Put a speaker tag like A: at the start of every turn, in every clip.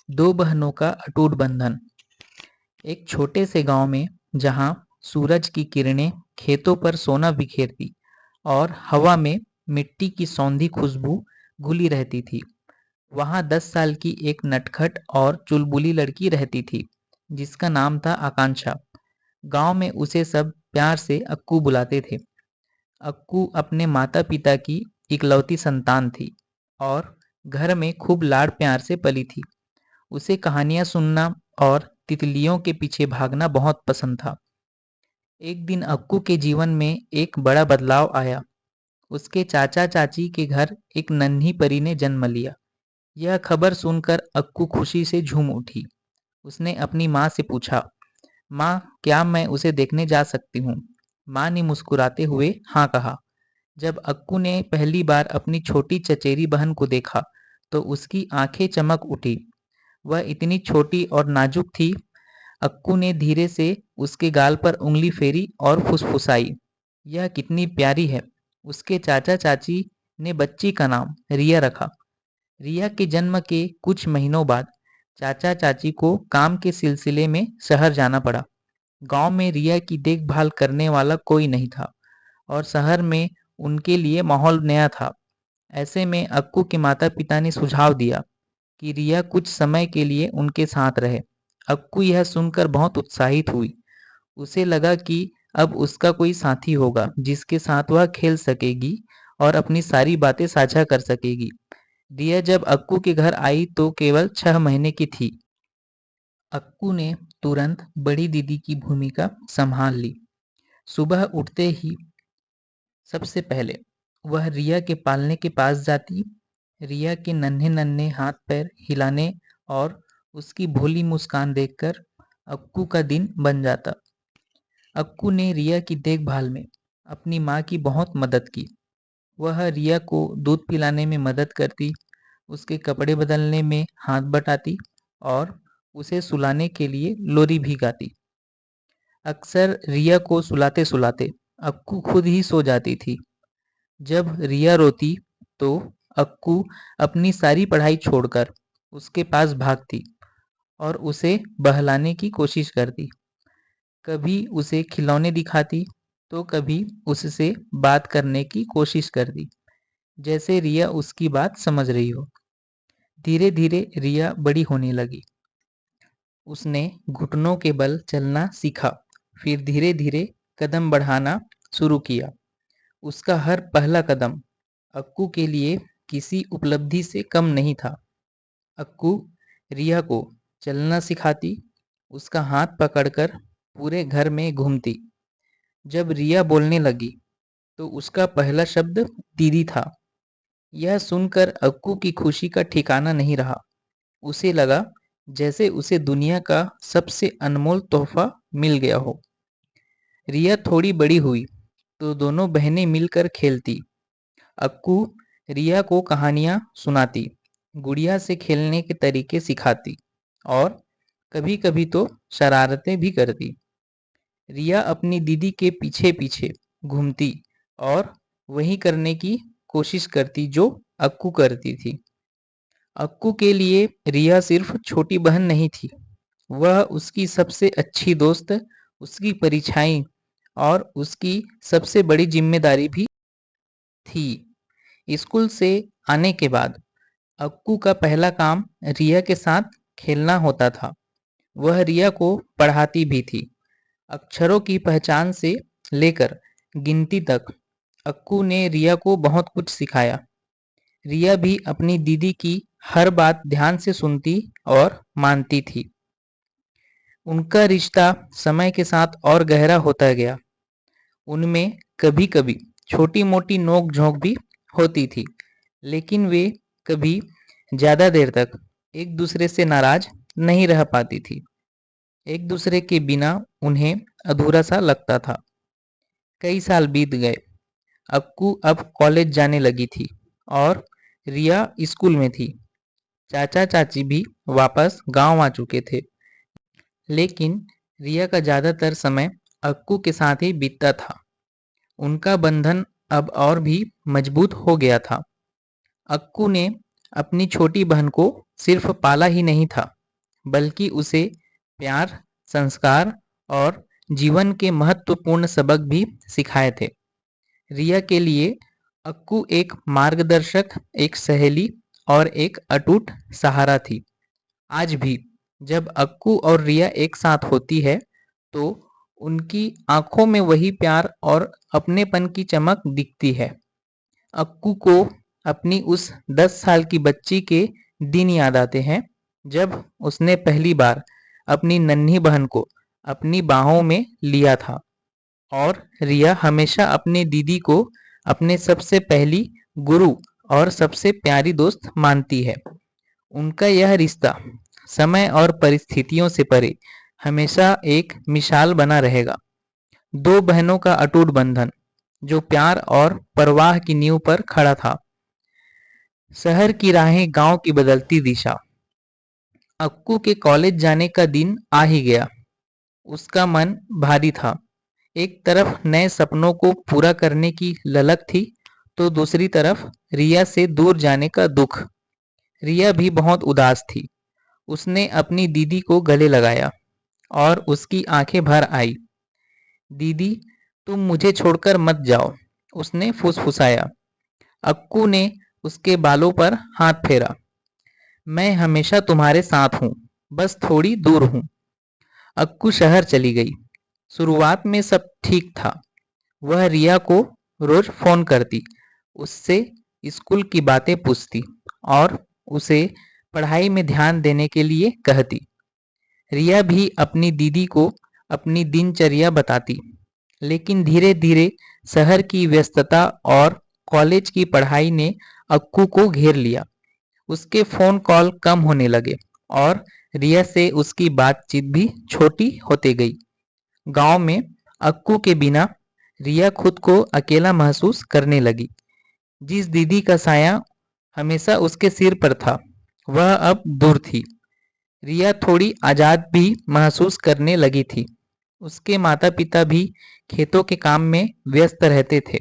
A: दो बहनों का अटूट बंधन। एक छोटे से गांव में जहां सूरज की किरणें खेतों पर सोना बिखेरती और हवा में मिट्टी की सौंधी खुशबू घुली रहती थी, वहां 10 साल की एक नटखट और चुलबुली लड़की रहती थी जिसका नाम था आकांक्षा। गांव में उसे सब प्यार से अक्कू बुलाते थे। अक्कू अपने माता पिता की इकलौती संतान थी और घर में खूब लाड़ प्यार से पली थी। उसे कहानियां सुनना और तितलियों के पीछे भागना बहुत पसंद था। एक दिन अक्कू के जीवन में एक बड़ा बदलाव आया। उसके चाचा चाची के घर एक नन्ही परी ने जन्म लिया। यह खबर सुनकर अक्कू खुशी से झूम उठी। उसने अपनी माँ से पूछा, माँ, क्या मैं उसे देखने जा सकती हूँ? माँ ने मुस्कुराते हुए हाँ कहा। जब अक्कू ने पहली बार अपनी छोटी चचेरी बहन को देखा तो उसकी आंखें चमक उठी। वह इतनी छोटी और नाजुक थी। अक्कू ने धीरे से उसके गाल पर उंगली फेरी और फुसफुसाई, यह कितनी प्यारी है। उसके चाचा चाची ने बच्ची का नाम रिया रखा। रिया के जन्म के कुछ महीनों बाद चाचा चाची को काम के सिलसिले में शहर जाना पड़ा। गांव में रिया की देखभाल करने वाला कोई नहीं था और शहर में उनके लिए माहौल नया था। ऐसे में अक्कू के माता पिता ने सुझाव दिया कि रिया कुछ समय के लिए उनके साथ रहे। अक्कू यह सुनकर बहुत उत्साहित हुई। उसे लगा कि अब उसका कोई साथी होगा जिसके साथ वह खेल सकेगी और अपनी सारी बातें साझा कर सकेगी। रिया जब अक्कू के घर आई तो केवल 6 महीने की थी। अक्कू ने तुरंत बड़ी दीदी की भूमिका संभाल ली। सुबह उठते ही सबसे पहले वह रिया के पालने के पास जाती। रिया के नन्हे नन्हे हाथ पैर हिलाने और उसकी भोली मुस्कान देखकर अक्कू का दिन बन जाता। अक्कू ने रिया की देखभाल में अपनी माँ की बहुत मदद की। वह रिया को दूध पिलाने में मदद करती, उसके कपड़े बदलने में हाथ बटाती और उसे सुलाने के लिए लोरी भी गाती। अक्सर रिया को सुलाते सुलाते अक्कू खुद ही सो जाती थी। जब रिया रोती तो अक्कू अपनी सारी पढ़ाई छोड़कर उसके पास भागती और उसे बहलाने की कोशिश करती। कभी उसे खिलौने दिखाती तो कभी उससे बात करने की कोशिश करती, जैसे रिया उसकी बात समझ रही हो। धीरे धीरे रिया बड़ी होने लगी। उसने घुटनों के बल चलना सीखा, फिर धीरे धीरे कदम बढ़ाना शुरू किया। उसका हर पहला कदम अक्कू के लिए किसी उपलब्धि से कम नहीं था। अक्कू रिया को चलना सिखाती, उसका हाथ पकड़कर पूरे घर में घूमती। जब रिया बोलने लगी तो उसका पहला शब्द दीदी था। यह सुनकर अक्कू की खुशी का ठिकाना नहीं रहा। उसे लगा जैसे उसे दुनिया का सबसे अनमोल तोहफा मिल गया हो। रिया थोड़ी बड़ी हुई तो दोनों बहनें मिलकर खेलती। अक्कू रिया को कहानियां सुनाती, गुड़िया से खेलने के तरीके सिखाती और कभी-कभी तो शरारतें भी करती। रिया अपनी दीदी के पीछे पीछे घूमती और वही करने की कोशिश करती जो अक्कू करती थी। अक्कू के लिए रिया सिर्फ छोटी बहन नहीं थी, वह उसकी सबसे अच्छी दोस्त, उसकी परछाई और उसकी सबसे बड़ी जिम्मेदारी भी थी। स्कूल से आने के बाद अक्कू का पहला काम रिया के साथ खेलना होता था। वह रिया को पढ़ाती भी थी। अक्षरों की पहचान से लेकर गिनती तक अक्कू ने रिया को बहुत कुछ सिखाया। रिया भी अपनी दीदी की हर बात ध्यान से सुनती और मानती थी। उनका रिश्ता समय के साथ और गहरा होता गया। उनमें कभी-कभी छोटी-मोटी नोक-झोंक भी होती थी, लेकिन वे कभी ज़्यादा देर तक एक दूसरे से नाराज नहीं रह पाती थी। एक दूसरे के बिना उन्हें अधूरा सा लगता था। कई साल बीत गए। अक्कू अब कॉलेज जाने लगी थी और रिया स्कूल में थी। चाचा चाची भी वापस गांव आ चुके थे, लेकिन रिया का ज्यादातर समय अक्कू के साथ ही बीतता था। उनका बंधन अब और भी मजबूत हो गया था। अक्कू ने अपनी छोटी बहन को सिर्फ पाला ही नहीं था, बल्कि उसे प्यार, संस्कार और जीवन के महत्वपूर्ण सबक भी सिखाए थे। रिया के लिए अक्कू एक मार्गदर्शक, एक सहेली और एक अटूट सहारा थी। आज भी जब अक्कू और रिया एक साथ होती है, तो उनकी आंखों में वही प्यार और अपनेपन की चमक दिखती है। अक्कू को अपनी उस 10 साल की बच्ची के दिन याद आते हैं, जब उसने पहली बार अपनी नन्ही बहन को अपनी बाहों में लिया था। और रिया हमेशा अपने दीदी को अपने सबसे पहली गुरु और सबसे प्यारी दोस्त मानती है। उनका यह रिश्ता समय और परिस्थितियों से परे हमेशा एक मिसाल बना रहेगा। दो बहनों का अटूट बंधन, जो प्यार और परवाह की नींव पर खड़ा था। शहर की राहें, गांव की बदलती दिशा। अक्कू के कॉलेज जाने का दिन आ ही गया। उसका मन भारी था। एक तरफ नए सपनों को पूरा करने की ललक थी, तो दूसरी तरफ रिया से दूर जाने का दुख। रिया भी बहुत उदास थी। उसने अपनी दीदी को गले लगाया और उसकी आंखें भर आई। दीदी, तुम मुझे छोड़कर मत जाओ, उसने फुसफुसाया। अक्कू ने उसके बालों पर हाथ फेरा। मैं हमेशा तुम्हारे साथ हूँ, बस थोड़ी दूर हूँ। अक्कू शहर चली गई। शुरुआत में सब ठीक था। वह रिया को रोज फोन करती, उससे स्कूल की बातें पूछती और उसे पढ़ाई में ध्यान देने के लिए कहती। रिया भी अपनी दीदी को अपनी दिनचर्या बताती। लेकिन धीरे धीरे शहर की व्यस्तता और कॉलेज की पढ़ाई ने अक्कू को घेर लिया। उसके फोन कॉल कम होने लगे और रिया से उसकी बातचीत भी छोटी होती गई। गांव में अक्कू के बिना रिया खुद को अकेला महसूस करने लगी। जिस दीदी का साया हमेशा उसके सिर पर था, वह अब दूर थी। रिया थोड़ी आजाद भी महसूस करने लगी थी। उसके माता पिता भी खेतों के काम में व्यस्त रहते थे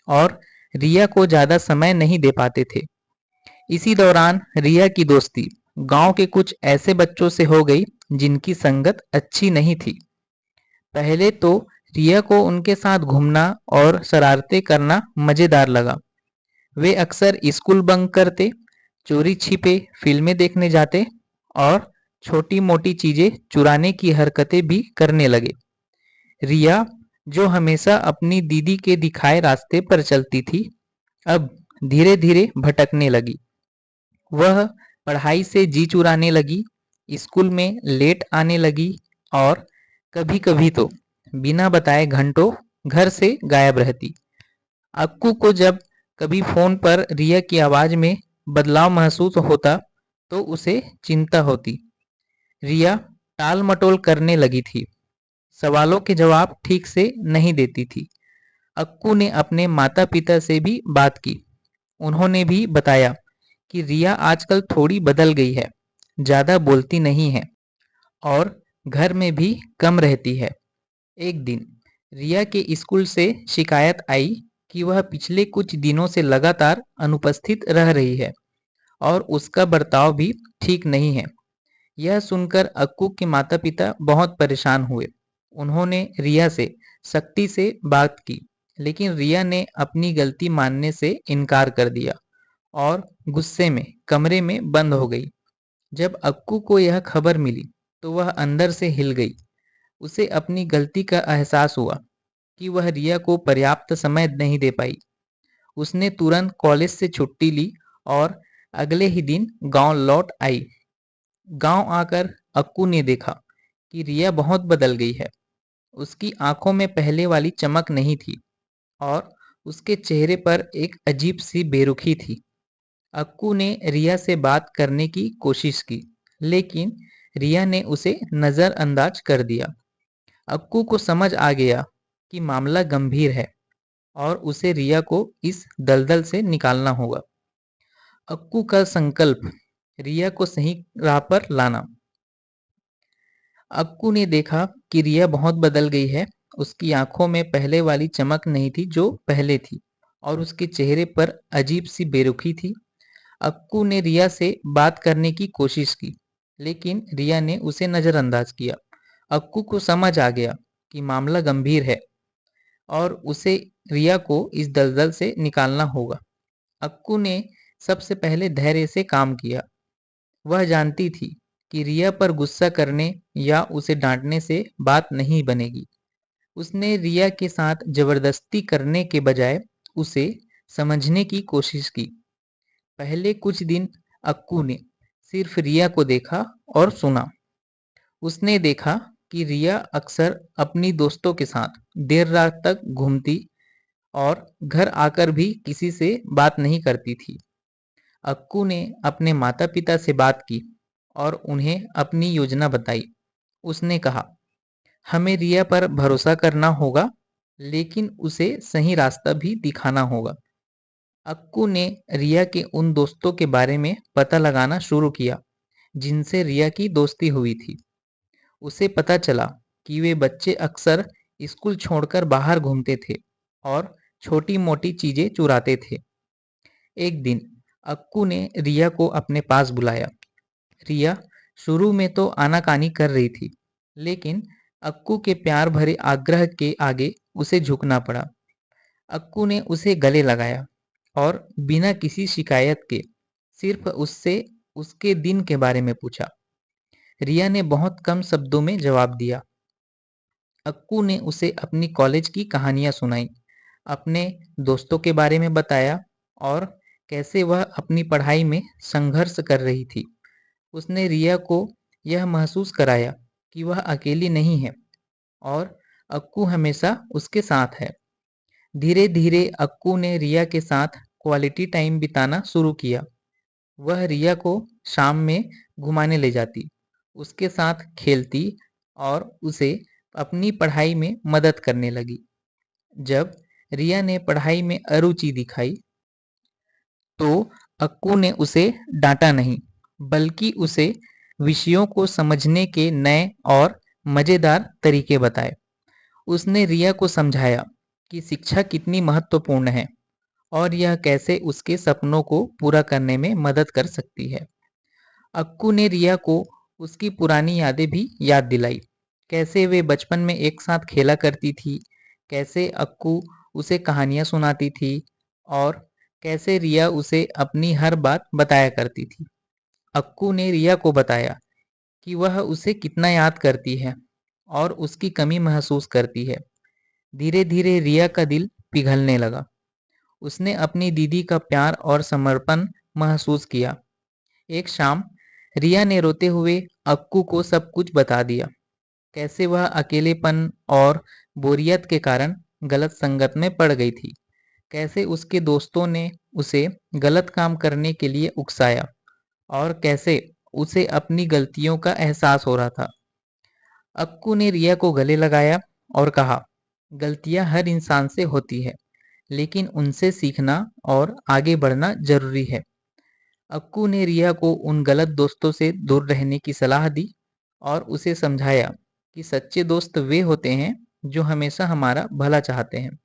A: और रिया को ज्यादा समय नहीं दे पाते थे। इसी दौरान रिया की दोस्ती गांव के कुछ ऐसे बच्चों से हो गई जिनकी संगत अच्छी नहीं थी। पहले तो रिया को उनके साथ घूमना और शरारतें करना मजेदार लगा। वे अक्सर स्कूल बंक करते, चोरी छिपे फिल्में देखने जाते और छोटी मोटी चीजें चुराने की हरकतें भी करने लगे। रिया, जो हमेशा अपनी दीदी के दिखाए रास्ते पर चलती थी, अब धीरे धीरे भटकने लगी। वह पढ़ाई से जी चुराने लगी, स्कूल में लेट आने लगी और कभी कभी तो बिना बताए घंटों घर से गायब रहती। अक्कू को जब कभी फोन पर रिया की आवाज में बदलाव महसूस होता, तो उसे चिंता होती। रिया टाल मटोल करने लगी थी, सवालों के जवाब ठीक से नहीं देती थी। अक्कू ने अपने माता पिता से भी बात की। उन्होंने भी बताया कि रिया आजकल थोड़ी बदल गई है, ज्यादा बोलती नहीं है और घर में भी कम रहती है। एक दिन रिया के स्कूल से शिकायत आई कि वह पिछले कुछ दिनों से लगातार अनुपस्थित रह रही है और उसका बर्ताव भी ठीक नहीं है। यह सुनकर अक्कू के माता पिता बहुत परेशान हुए। उन्होंने रिया से सख्ती से बात की, लेकिन रिया ने अपनी गलती मानने से इनकार कर दिया और गुस्से में कमरे में बंद हो गई। जब अक्कू को यह खबर मिली, तो वह अंदर से हिल गई। उसे अपनी गलती का एहसास हुआ कि वह रिया को पर्याप्त समय नहीं दे पाई। उसने तुरंत कॉलेज से छुट्टी ली और अगले ही दिन गांव लौट आई। गांव आकर अक्कू ने देखा कि रिया बहुत बदल गई है। उसकी आंखों में पहले वाली चमक नहीं थी और उसके चेहरे पर एक अजीब सी बेरुखी थी। अक्कू ने रिया से बात करने की कोशिश की, लेकिन रिया ने उसे नजरअंदाज कर दिया। अक्कू को समझ आ गया कि मामला गंभीर है और उसे रिया को इस दलदल से निकालना होगा। अक्कू का संकल्प, रिया को सही राह पर लाना। अक्कू ने देखा कि रिया बहुत बदल गई है। उसकी आंखों में पहले वाली चमक नहीं थी जो पहले थी और उसके चेहरे पर अजीब सी बेरुखी थी। अक्कू ने रिया से बात करने की कोशिश की, लेकिन रिया ने उसे नजरअंदाज किया। अक्कू को समझ आ गया कि मामला गंभीर है और उसे रिया को इस दलदल से निकालना होगा। अक्कू ने सबसे पहले धैर्य से काम किया। वह जानती थी कि रिया पर गुस्सा करने या उसे डांटने से बात नहीं बनेगी। उसने रिया के साथ जबरदस्ती करने के बजाय उसे समझने की कोशिश की। पहले कुछ दिन अक्कू ने सिर्फ रिया को देखा और सुना। उसने देखा कि रिया अक्सर अपनी दोस्तों के साथ देर रात तक घूमती और घर आकर भी किसी से बात नहीं करती थी। अक्कू ने अपने माता-पिता से बात की और उन्हें अपनी योजना बताई। उसने कहा, हमें रिया पर भरोसा करना होगा, लेकिन उसे सही रास्ता भी दिखाना होगा। अक्कू ने रिया के उन दोस्तों के बारे में पता लगाना शुरू किया जिनसे रिया की दोस्ती हुई थी। उसे पता चला कि वे बच्चे अक्सर स्कूल छोड़कर बाहर घूमते थे और छोटी-मोटी चीजें चुराते थे। एक दिन अक्कू ने रिया को अपने पास बुलाया। रिया शुरू में तो आनाकानी कर रही थी, लेकिन अक्कू के प्यार भरे आग्रह के आगे उसे झुकना पड़ा। अक्कू ने उसे गले लगाया और बिना किसी शिकायत के सिर्फ उससे उसके दिन के बारे में पूछा। रिया ने बहुत कम शब्दों में जवाब दिया। अक्कू ने उसे अपनी कॉलेज की कहानियां सुनाई, अपने दोस्तों के बारे में बताया और कैसे वह अपनी पढ़ाई में संघर्ष कर रही थी। उसने रिया को यह महसूस कराया कि वह अकेली नहीं है और अक्कू हमेशा उसके साथ है। धीरे-धीरे अक्कू ने रिया के साथ क्वालिटी टाइम बिताना शुरू किया। वह रिया को शाम में घुमाने ले जाती, उसके साथ खेलती और उसे अपनी पढ़ाई में मदद करने लगी। जब रिया ने पढ़ाई में अरुचि दिखाई, तो अक्कू ने उसे डांटा नहीं, बल्कि उसे विषयों को समझने के नए और मजेदार तरीके बताए। उसने रिया को समझाया कि शिक्षा कितनी महत्वपूर्ण है और यह कैसे उसके सपनों को पूरा करने में मदद कर सकती है। अक्कू ने रिया को उसकी पुरानी यादें भी याद दिलाई, कैसे वे बचपन में एक साथ खेला करती थी, कैसे अक्कू उसे कहानियां सुनाती थी और कैसे रिया उसे अपनी हर बात बताया करती थी। अक्कू ने रिया को बताया कि वह उसे कितना याद करती है और उसकी कमी महसूस करती है। धीरे-धीरे रिया का दिल पिघलने लगा। उसने अपनी दीदी का प्यार और समर्पण महसूस किया। एक शाम रिया ने रोते हुए अक्कू को सब कुछ बता दिया, कैसे वह अकेलेपन और बोरियत के कारण गलत संगत में पड़ गई थी, कैसे उसके दोस्तों ने उसे गलत काम करने के लिए उकसाया और कैसे उसे अपनी गलतियों का एहसास हो रहा था। अक्कू ने रिया को गले लगाया और कहा, गलतियां हर इंसान से होती है, लेकिन उनसे सीखना और आगे बढ़ना जरूरी है। अक्कू ने रिया को उन गलत दोस्तों से दूर रहने की सलाह दी और उसे समझाया कि सच्चे दोस्त वे होते हैं जो हमेशा हमारा भला चाहते हैं।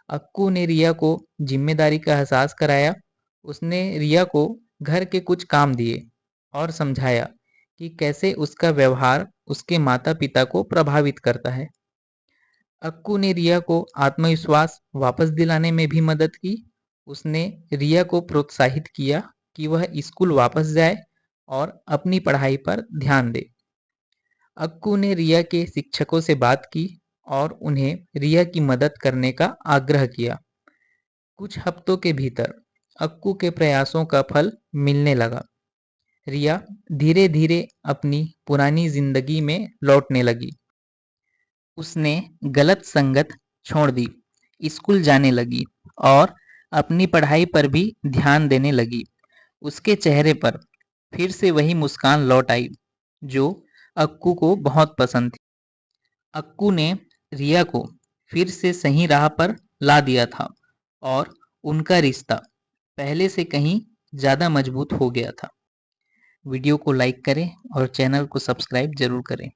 A: अक्कू ने रिया को जिम्मेदारी का एहसास कराया। उसने रिया को घर के कुछ काम दिए और समझाया कि कैसे उसका व्यवहार उसके माता-पिता को प्रभावित करता है। अक्कू ने रिया को आत्मविश्वास वापस दिलाने में भी मदद की। उसने रिया को प्रोत्साहित किया कि वह स्कूल वापस जाए और अपनी पढ़ाई पर ध्यान दे। अक्कू ने रिया के शिक्षकों से बात की और उन्हें रिया की मदद करने का आग्रह किया। कुछ हफ्तों के भीतर अक्कू के प्रयासों का फल मिलने लगा। रिया धीरे-धीरे अपनी पुरानी जिंदगी में लौटने लगी। उसने गलत संगत छोड़ दी, स्कूल जाने लगी और अपनी पढ़ाई पर भी ध्यान देने लगी। उसके चेहरे पर फिर से वही मुस्कान लौट आई जो अक्कू को बहुत पसंद थी। अक्कू ने रिया को फिर से सही राह पर ला दिया था और उनका रिश्ता पहले से कहीं ज़्यादा मजबूत हो गया था। वीडियो को लाइक करें और चैनल को सब्सक्राइब जरूर करें।